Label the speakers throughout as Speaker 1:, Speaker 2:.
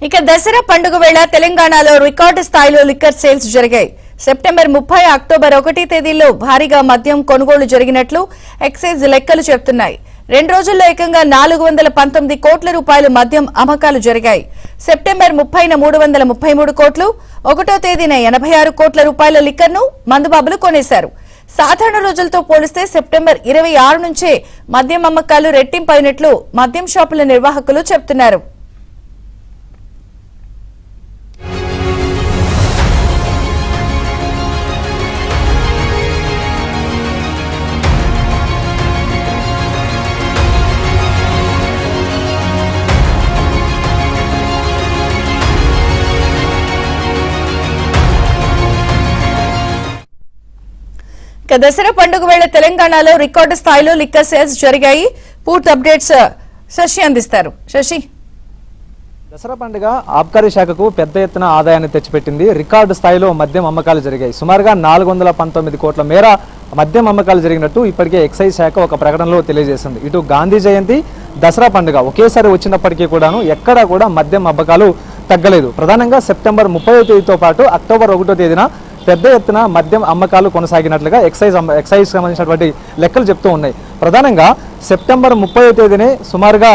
Speaker 1: ఇక దసరా పండుగ వేళ తెలంగాణలో రికార్డు స్థాయిలో లిక్కర్ సేల్స్ జరిగాయి. సెప్టెంబర్ 30, అక్టోబర్ 1 తేదీల్లో భారీగా మద్యం కొనుగోలు జరిగినట్లు ఎక్సైజ్ లెక్కలు చెబుతున్నాయి. 2 రోజుల్లో ఏకంగా 419 కోట్ల రూపాయలు మద్యం అమ్మకాలు జరిగాయి. సెప్టెంబర్ 30న 333 కోట్లు, 1వ తేదీన 86 కోట్ల రూపాయల లిక్కర్ను మందుబాబులు కొనేశారు. సాధారణ రోజులతో పోలిస్తే సెప్టెంబర్ 26 నుంచే మద్యం అమ్మకాలు రెట్టింపైనట్లు మద్యం షాపుల నిర్వాహకులు చెబుతున్నారు. దసరా పండుగ వేళ తెలంగాణలో రికార్డు స్థాయిలో లిక్కర్ సేల్స్ జరిగాయి. పూర్తి అప్డేట్స్ శశి అందిస్తారు. శశి,
Speaker 2: దసరా పండుగ ఆబ్కారీ శాఖకు పెద్ద ఎత్తున ఆదాయాన్ని తెచ్చిపెట్టింది. రికార్డు స్థాయిలో మద్యం అమ్మకాలు జరిగాయి. సుమారుగా 419 కోట్ల మేర మద్యం అమ్మకాలు జరిగినట్టు ఇప్పటికే ఎక్సైజ్ శాఖ ఒక ప్రకటనలో తెలియజేసింది. ఇటు గాంధీ జయంతి, దసరా పండుగ ఒకేసారి వచ్చినప్పటికీ కూడాను ఎక్కడా కూడా మద్యం అమ్మకాలు తగ్గలేదు. ప్రధానంగా సెప్టెంబర్ 30వ తేదీతో పాటు అక్టోబర్ 1వ తేదీన పెద్ద ఎత్తున మద్యం అమ్మకాలు కొనసాగినట్లుగా ఎక్సైజ్ సంబంధించినటువంటి లెక్కలు చెప్తూ ఉన్నాయి. ప్రధానంగా సెప్టెంబర్ 30వ తేదీనే సుమారుగా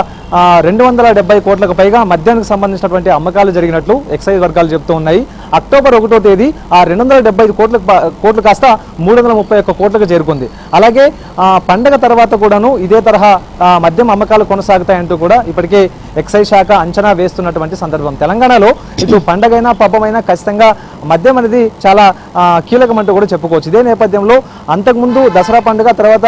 Speaker 2: 270 కోట్లకు పైగా మద్యానికి సంబంధించినటువంటి అమ్మకాలు జరిగినట్లు ఎక్సైజ్ వర్గాలు చెప్తూ ఉన్నాయి. అక్టోబర్ 1వ తేదీ ఆ 275 కోట్లు కాస్త 331 కోట్లకు చేరుకుంది. అలాగే పండగ తర్వాత కూడాను ఇదే తరహా మద్యం అమ్మకాలు కొనసాగుతాయంటూ కూడా ఇప్పటికే ఎక్సైజ్ శాఖ అంచనా వేస్తున్నటువంటి సందర్భం. తెలంగాణలో ఇటు పండగైనా పబ్బమైనా ఖచ్చితంగా మద్యం అనేది చాలా కీలకమంటూ కూడా చెప్పుకోవచ్చు. ఇదే నేపథ్యంలో అంతకుముందు దసరా పండుగ తర్వాత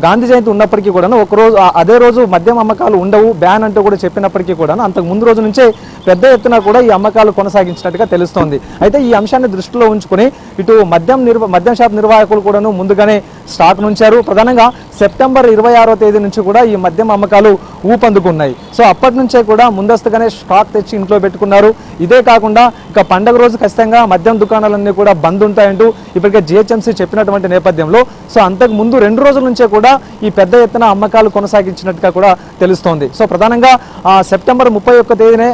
Speaker 2: గాంధీ జయంతి ఉన్నప్పటికీ కూడాను ఒకరోజు అదే రోజు మద్యం అమ్మకాలు ఉండవు, బ్యాన్ అంటూ కూడా చెప్పినప్పటికీ కూడాను అంతకు ముందు రోజు నుంచే పెద్ద ఎత్తున కూడా ఈ అమ్మకాలు కొనసాగించినట్టుగా తెలుస్తోంది. అయితే ఈ అంశాన్ని దృష్టిలో ఉంచుకుని ఇటు మద్యం షాప్ నిర్వాహకులు కూడాను ముందుగానే స్టాక్ నుంచారు. ప్రధానంగా సెప్టెంబర్ 26వ తేదీ నుంచి కూడా ఈ మద్యం అమ్మకాలు ఊపందుకున్నాయి. సో అప్పటి నుంచే కూడా ముందస్తుగానే స్టాక్ తెచ్చి ఇంట్లో పెట్టుకున్నారు. ఇదే కాకుండా ఇక పండుగ రోజు ఖచ్చితంగా మద్యం దుకాణాలన్నీ కూడా బంద్ ఉంటాయంటూ ఇప్పటికే జిహెచ్ఎంసీ చెప్పినటువంటి నేపథ్యంలో సో అంతకు ముందు 2 రోజుల నుంచే కూడా ఈ పెద్ద ఎత్తున అమ్మకాలు కొనసాగించినట్టుగా కూడా తెలుస్తోంది. సో ప్రధానంగా సెప్టెంబర్ 30వ తేదీనే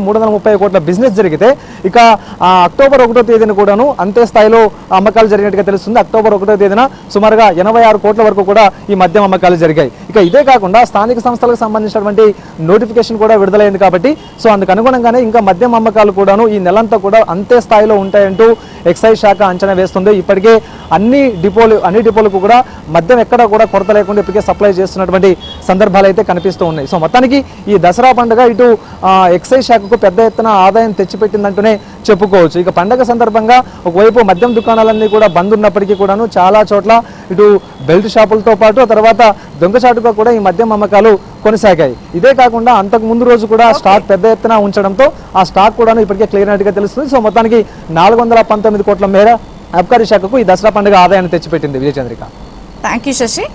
Speaker 2: 330 కోట్ల బిజినెస్ జరిగితే ఇక అక్టోబర్ 1వ తేదీన కూడాను అంతే స్థాయిలో అమ్మకాలు జరిగినట్టుగా తెలుస్తుంది. అక్టోబర్ 1వ తేదీన సుమారుగా 86 కోట్ల వరకు కూడా ఈ మద్యం అమ్మకాలు జరిగాయి. ఇక ఇదే కాకుండా స్థానిక సంస్థలకు సంబంధించినటువంటి నోటిఫికేషన్ కూడా విడుదలైంది కాబట్టి సో అందుకు అనుగుణంగానే ఇంకా మద్యం అమ్మకాలు కూడాను ఈ నెలంతా కూడా అంతే స్థాయిలో ఉంటాయంటూ ఎక్సైజ్ శాఖ అంచనా వేస్తుంది. ఇప్పటికే అన్ని డిపోలకు కూడా మద్యం ఎక్కడా కూడా కొరత లేకుండా ఇప్పటికే సప్లై చేస్తున్నటువంటి సందర్భాలు అయితే కనిపిస్తూ ఉన్నాయి. సో మొత్తానికి ఈ దసరా పండుగ ఇటు ఎక్సైజ్ శాఖకు పెద్ద ఎత్తున ఆదాయం తెచ్చిపెట్టిందంటూనే చెప్పుకోవచ్చు. ఇక పండుగ సందర్భంగా ఒకవైపు మద్యం దుకాణాలన్నీ కూడా బంద్ ఉన్నప్పటికీ కూడాను చాలా చోట్ల ఇటు బెల్ట్ షాపులతో పాటు తర్వాత దొంగచాటుగా కూడా ఈ మద్యం అమ్మకాలు కొనసాగాయి. ఇదే కాకుండా అంతకు ముందు రోజు కూడా స్టాక్ పెద్ద ఎత్తున ఉంచడంతో ఆ స్టాక్ కూడా ఇప్పటికే క్లియర్ అయినట్టుగా తెలుస్తుంది. సో మొత్తానికి 419 కోట్ల మేర అబ్కారీ శాఖకు ఈ దసరా పండుగ ఆదాయాన్ని తెచ్చిపెట్టింది. విజయచంద్రిక.
Speaker 1: Thank you Shashi.